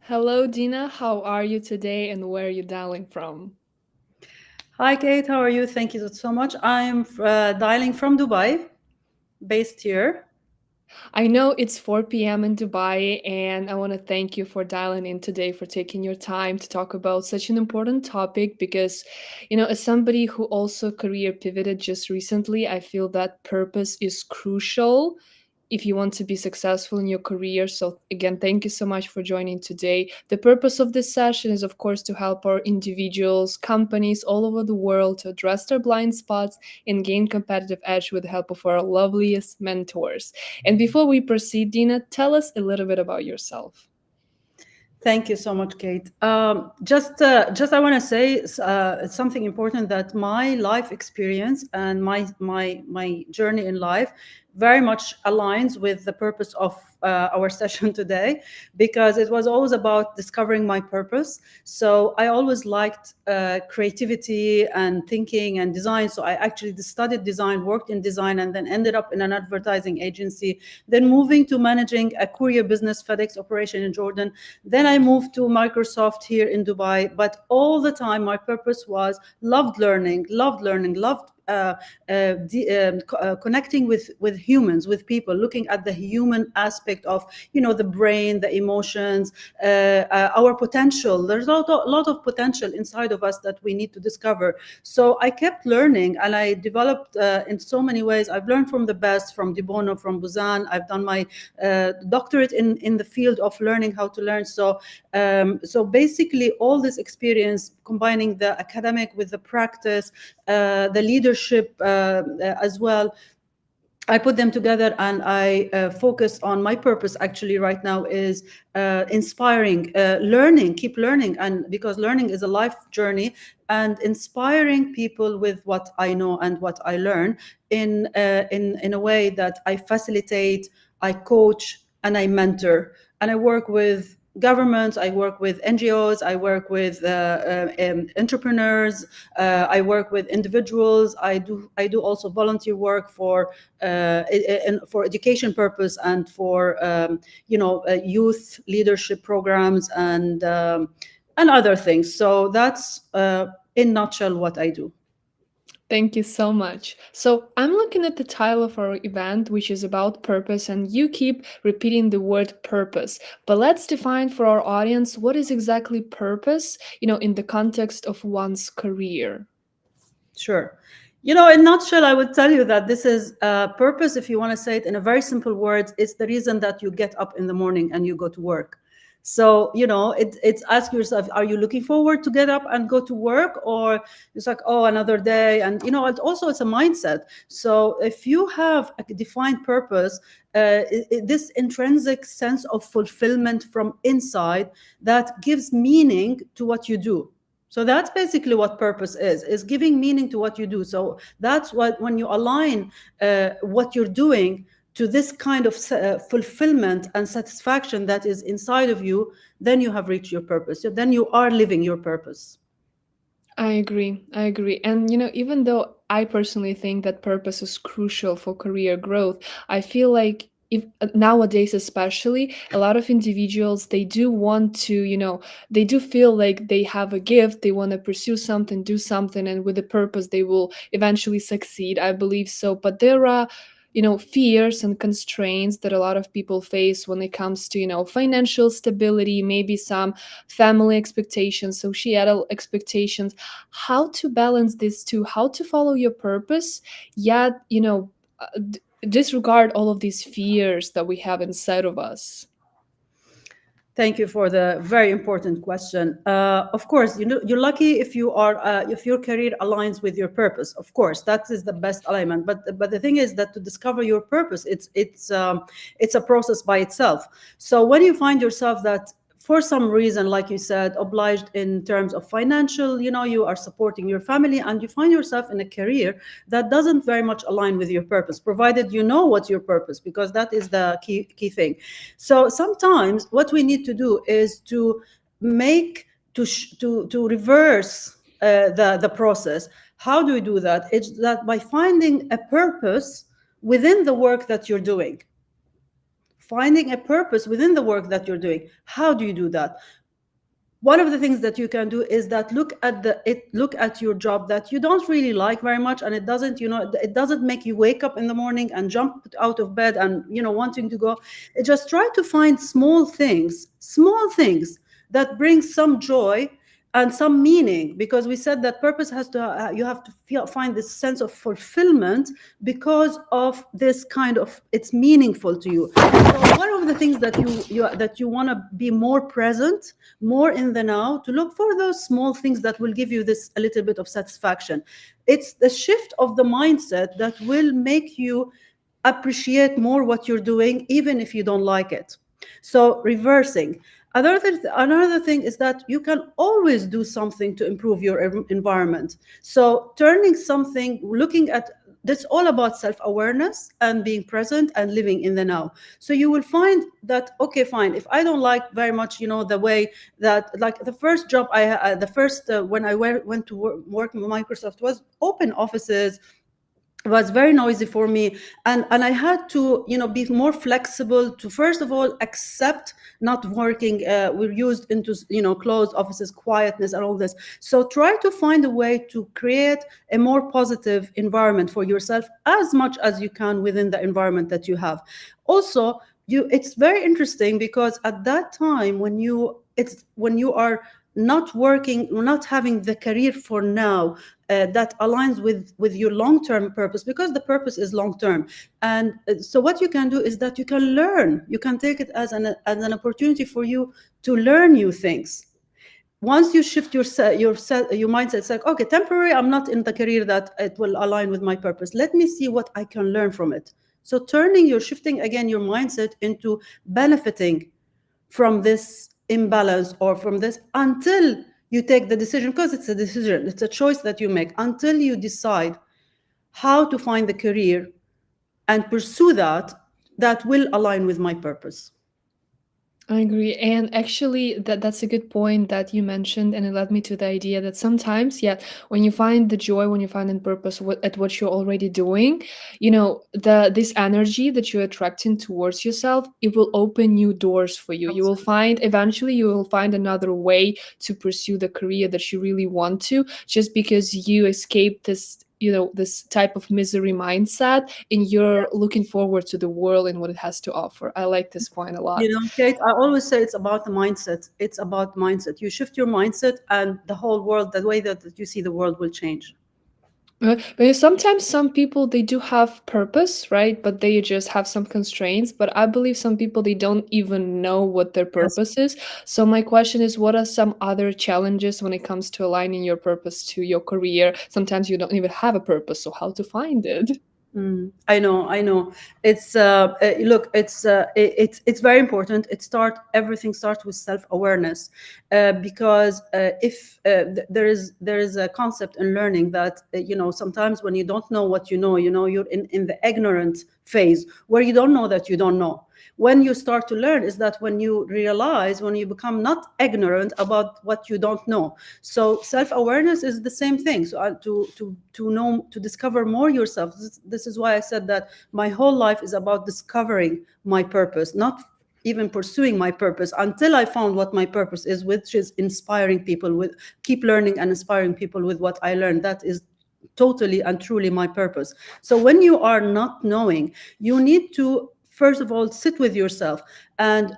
Hello, Dina. How are you today and where are you dialing from? Hi, Kate. How are you? Thank you so much. I'm dialing from Dubai, based here. I know it's 4 p.m. in Dubai, and I want to thank you for dialing in today, for taking your time to talk about such an important topic because, as somebody who also career pivoted just recently, I feel that purpose is crucial if you want to be successful in your career. So, again, thank you so much for joining today. The purpose of this session is, of course, to help our individuals, companies all over the world to address their blind spots and gain competitive edge with the help of our loveliest mentors. And before we proceed, Dina, tell us a little bit about yourself. Thank you so much, Kate. Just I want to say something important that my life experience and my journey in life very much aligns with the purpose of our session today, because it was always about discovering my purpose. So I always liked creativity and thinking and design. So I actually studied design, worked in design, and then ended up in an advertising agency. Then moving to managing a courier business, FedEx operation in Jordan. Then I moved to Microsoft here in Dubai. But all the time, my purpose was loved learning, loved connecting with humans, with people, looking at the human aspect of the brain, the emotions, our potential. There's a lot of potential inside of us that we need to discover. So I kept learning, and I developed in so many ways. I've learned from the best, from Bono, from Buzan. I've done my doctorate in the field of learning how to learn. So basically, all this experience, combining the academic with the practice, the leadership as well, I put them together, and I focus on my purpose. Actually, right now is inspiring, learning, keep learning, and because learning is a life journey, and inspiring people with what I know and what I learn in a way that I facilitate, I coach, and I mentor, and I work with governments, I work with NGOs, I work with entrepreneurs, I work with individuals. I do also volunteer work for education purpose, and for youth leadership programs, and other things. So that's in nutshell what I do. Thank you so much. So, I'm looking at the title of our event, which is about purpose, and you keep repeating the word purpose. But let's define for our audience what is exactly purpose, in the context of one's career. Sure. In nutshell, I would tell you that this is purpose. If you want to say it in a very simple words, it's the reason that you get up in the morning and you go to work. So, it's ask yourself, are you looking forward to get up and go to work, or it's like, oh, another day? And, also it's a mindset. So if you have a defined purpose, this intrinsic sense of fulfillment from inside that gives meaning to what you do. So that's basically what purpose is giving meaning to what you do. So that's what, when you align what you're doing to this kind of fulfillment and satisfaction that is inside of you, then you have reached your purpose. So then you are living your purpose. I agree. I agree. And, even though I personally think that purpose is crucial for career growth, I feel like if nowadays especially a lot of individuals they do want to they do feel like they have a gift, they want to pursue something, do something, and with a purpose they will eventually succeed. I believe so, but there are fears and constraints that a lot of people face when it comes to financial stability, maybe some family expectations, societal expectations. How to balance these two, how to follow your purpose, yet disregard all of these fears that we have inside of us. Thank you for the very important question. Of course, you're lucky if your career aligns with your purpose. Of course, that is the best alignment. But the thing is that to discover your purpose, it's a process by itself. So when you find yourself that for some reason, like you said, obliged in terms of financial, you are supporting your family, and you find yourself in a career that doesn't very much align with your purpose, provided you know what's your purpose, because that is the key thing. So sometimes what we need to do is to make to reverse the process. How do we do that? It's that by finding a purpose within the work that you're doing. Finding a purpose within the work that you're doing. How do you do that? One of the things that you can do is that look at your job that you don't really like very much, and it doesn't, it doesn't make you wake up in the morning and jump out of bed and, wanting to go. Just try to find small things that bring some joy and some meaning, because we said that purpose has to, you have to find this sense of fulfillment because of this kind of, it's meaningful to you. So one of the things that you want to be more present, more in the now, to look for those small things that will give you this a little bit of satisfaction. It's the shift of the mindset that will make you appreciate more what you're doing, even if you don't like it. So reversing. Another thing is that you can always do something to improve your environment. So turning something, looking at, that's all about self-awareness and being present and living in the now. So you will find that, okay, fine, if I don't like very much, the way that, like the first job when I went to work with Microsoft, was open offices, was very noisy for me, and I had to, be more flexible to, first of all, accept not working, we're used into, closed offices, quietness and all this. So try to find a way to create a more positive environment for yourself as much as you can within the environment that you have. Also, it's very interesting, because at that time, when you are not working, not having the career for now, that aligns with your long-term purpose, because the purpose is long-term. And so what you can do is that you can learn, you can take it as an opportunity for you to learn new things. Once you shift your mindset, it's like, okay, temporary, I'm not in the career that it will align with my purpose, let me see what I can learn from it. So you're shifting again your mindset into benefiting from this imbalance, or from this, until you take the decision, because it's a decision, it's a choice that you make, until you decide how to find the career and pursue that will align with my purpose. I agree. And actually that's a good point that you mentioned, and it led me to the idea that sometimes, yeah, when you find the joy, when you find the purpose at what you're already doing, this energy that you're attracting towards yourself, it will open new doors for you. You will find eventually you will find another way to pursue the career that you really want to, just because you escape this type of misery mindset, and you're looking forward to the world and what it has to offer. I like this point a lot. Kate, I always say it's about the mindset. It's about mindset. You shift your mindset, and the whole world, the way that you see the world, will change. But sometimes some people, they do have purpose, right? But they just have some constraints. But I believe some people, they don't even know what their Yes. purpose is. So my question is, what are some other challenges when it comes to aligning your purpose to your career? Sometimes you don't even have a purpose, so how to find it? I know, I know. It's look, it's very important. Everything starts with self-awareness, because if there is a concept in learning that, sometimes when you don't know what you're in the ignorant phase, where you don't know that you don't know. When you start to learn is that when you realize, when you become not ignorant about what you don't know. So self-awareness is the same thing. So to know, to discover more yourself. This is why I said that my whole life is about discovering my purpose, not even pursuing my purpose, until I found what my purpose is, which is inspiring people, with keep learning and inspiring people with what I learned. That is totally and truly my purpose. So when you are not knowing, you need to first of all sit with yourself, and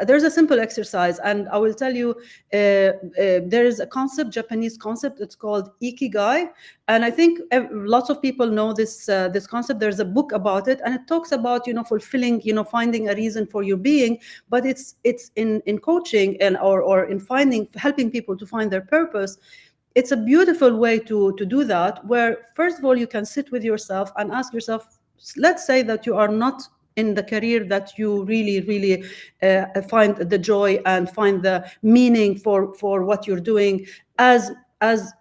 there's a simple exercise, and I will tell you, there is a concept, Japanese concept, it's called ikigai, and I think lots of people know this concept. There's a book about it, and it talks about fulfilling, finding a reason for your being. But it's in coaching, and or in helping people to find their purpose. It's a beautiful way to do that, where first of all you can sit with yourself and ask yourself, let's say that you are not in the career that you really find the joy and find the meaning for what you're doing, as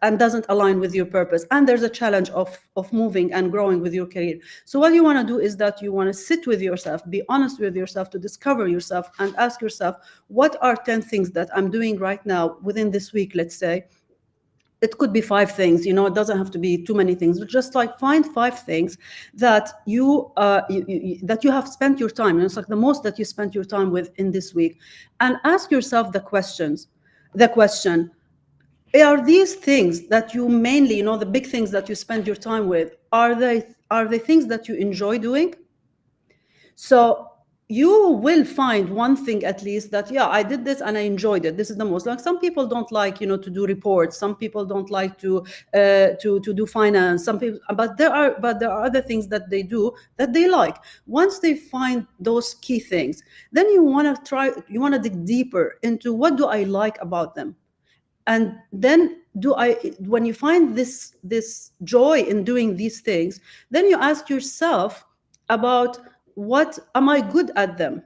and doesn't align with your purpose, and there's a challenge of moving and growing with your career. So what you want to do is that you want to sit with yourself, be honest with yourself, to discover yourself, and ask yourself, what are 10 things that I'm doing right now within this week, let's say. It could be 5 things, it doesn't have to be too many things, but just like find 5 things that that you have spent your time, and it's like the most that you spent your time with in this week, and ask yourself the questions. the question, are these things that you mainly, the big things that you spend your time with, are they things that you enjoy doing? So you will find one thing at least that, yeah, I did this and I enjoyed it. This is the most. Like, some people don't like, to do reports. Some people don't like to do finance. Some people, but there are other things that they do that they like. Once they find those key things, then you want to dig deeper into, what do I like about them? And then, when you find this joy in doing these things, then you ask yourself about, what am I good at them?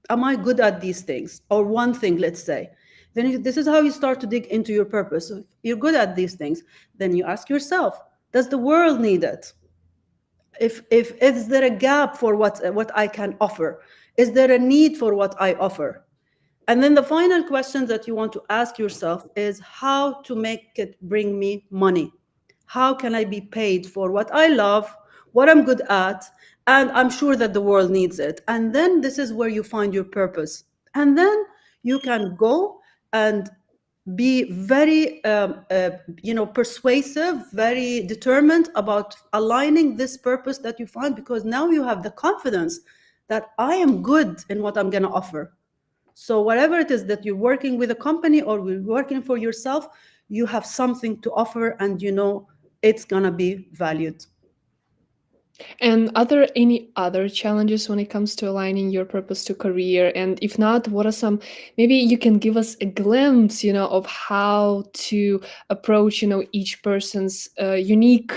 Am I good at these things, or one thing, let's say? Then this is how you start to dig into your purpose. So if you're good at these things, then you ask yourself, does the world need it? If is there a gap for what I can offer? Is there a need for what I offer? And then the final question that you want to ask yourself is, how to make it bring me money? How can I be paid for what I love, what I'm good at, and I'm sure that the world needs it? And then this is where you find your purpose. And then you can go and be very persuasive, very determined about aligning this purpose that you find, because now you have the confidence that I am good in what I'm going to offer. So whatever it is that you're working with a company or you're working for yourself, you have something to offer, and it's gonna be valued. And are there any other challenges when it comes to aligning your purpose to career? And if not, what are some, maybe you can give us a glimpse, of how to approach, each person's unique,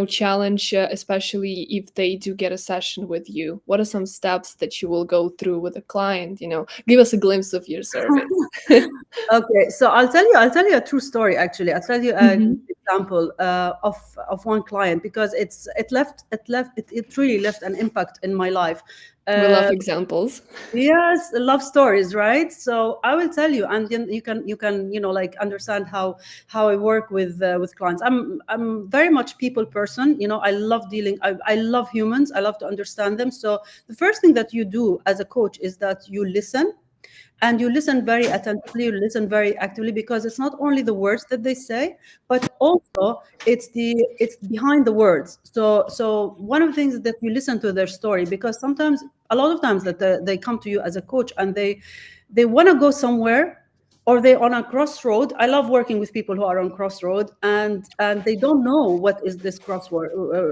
challenge, especially if they do get a session with you. What are some steps that you will go through with a client? Give us a glimpse of your service. Okay, so I'll tell you a true story. Actually, I'll tell you a good Hmm. example of one client, because it really left an impact in my life. We Uh, love examples. Yes, love stories, right? So I will tell you, and then you can like understand how I work with clients. I'm very much people person. I love dealing. I love humans. I love to understand them. So the first thing that you do as a coach is that you listen, and you listen very attentively, you listen very actively, because it's not only the words that they say, but also it's behind the words. So one of the things is that you listen to their story, because sometimes, a lot of times, that they come to you as a coach, and they want to go somewhere, or they're on a crossroad. I love working with people who are on crossroad, and they don't know what is this crossroad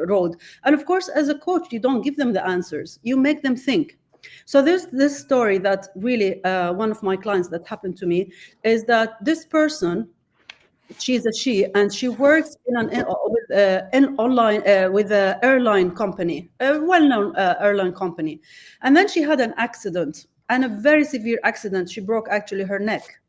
road. And of course, as a coach, you don't give them the answers, you make them think. So there's this story that really, one of my clients, that happened to me, is that this person, she's a she, and she works in online with an airline company, a well-known airline company. And then she had an accident, and a very severe accident. She broke actually her neck.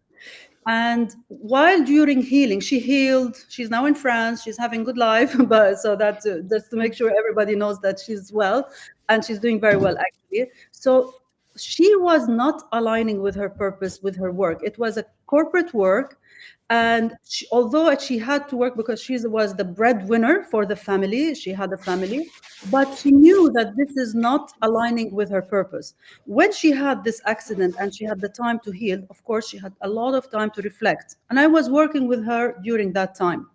And while during healing, she healed. She's now in France. She's having good life, but so that, just to make sure everybody knows that she's well, and she's doing very well actually. So she was not aligning with her purpose with her work. It was a corporate work, and although she had to work because she was the breadwinner for the family, she had a family, but she knew that this is not aligning with her purpose. When she had this accident and she had the time to heal, of course, she had a lot of time to reflect. And I was working with her during that time.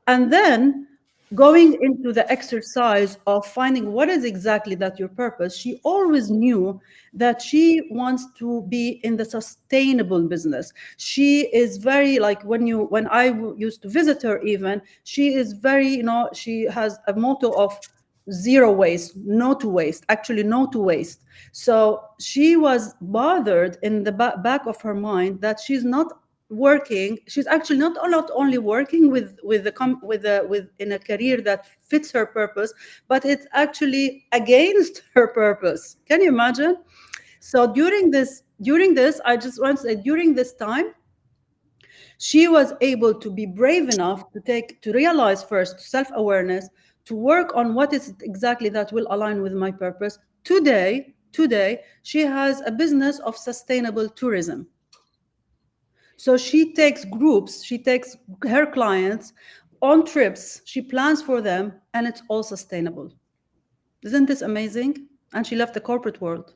And then, going into the exercise of finding what is exactly that your purpose, she always knew that she wants to be in the sustainable business. She is very, like, when I used to visit her, even, she is very, she has a motto of zero waste, no to waste, actually no to waste. So she was bothered in the back of her mind that she's not working. She's actually not only working with in a career that fits her purpose, but it's actually against her purpose. Can you imagine? So during this, I just want to say, during this time, she was able to be brave enough to realize, first, self-awareness, to work on what is exactly that will align with my purpose. Today she has a business of sustainable tourism. So she takes her clients on trips, she plans for them, and it's all sustainable. Isn't this amazing? And she left the corporate world.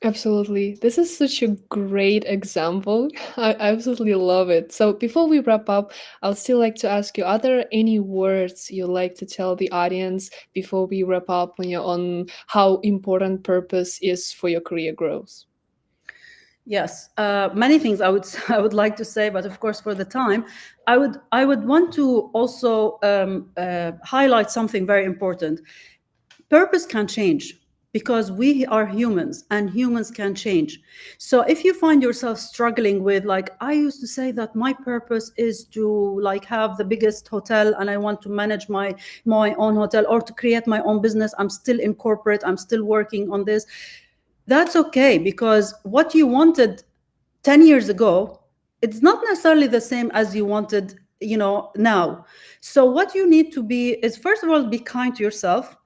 Absolutely. This is such a great example. I absolutely love it. So, before we wrap up, I'll still like to ask you, are there any words you like to tell the audience before we wrap up on how important purpose is for your career growth? Yes, many things I would I would like to say, but of course, for the time, I would want to also highlight something very important. Purpose can change because we are humans and humans can change. So if you find yourself struggling with, like, I used to say that my purpose is to like have the biggest hotel and I want to manage my own hotel, or to create my own business. I'm still in corporate, I'm still working on this. That's okay, because what you wanted 10 years ago, it's not necessarily the same as you wanted, now. So what you need to be is, first of all, be kind to yourself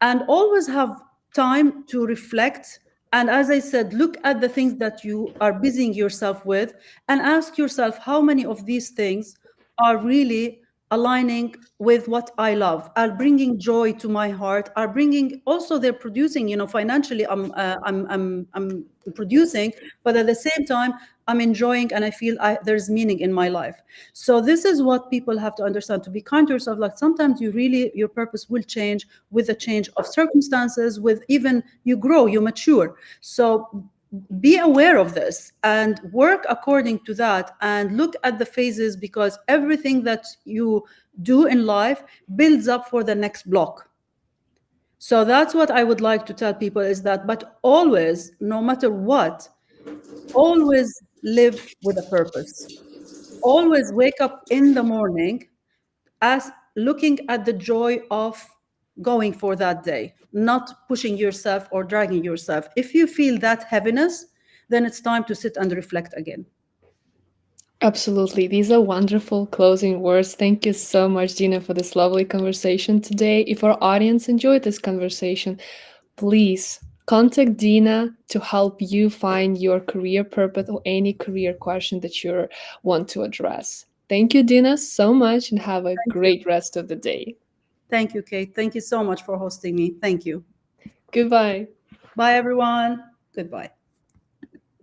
and always have time to reflect. And as I said, look at the things that you are busying yourself with and ask yourself, how many of these things are really aligning with what I love, are bringing joy to my heart, are bringing, also they're producing, financially, I'm producing, but at the same time, I'm enjoying and I feel there's meaning in my life. So this is what people have to understand, to be kind to yourself. Like, sometimes your purpose will change with the change of circumstances, with even you grow, you mature. So be aware of this and work according to that, and look at the phases, because everything that you do in life builds up for the next block. So that's what I would like to tell people, is that, but always, no matter what, always live with a purpose. Always wake up in the morning as looking at the joy of going for that day, not pushing yourself or dragging yourself. If you feel that heaviness, then it's time to sit and reflect again. Absolutely. These are wonderful closing words. Thank you so much, Dina, for this lovely conversation today. If our audience enjoyed this conversation, please contact Dina to help you find your career purpose or any career question that you want to address. Thank you, Dina, so much, and have a Thank you. great rest of the day. Thank you, Kate. Thank you so much for hosting me. Thank you. Goodbye. Bye, everyone. Goodbye.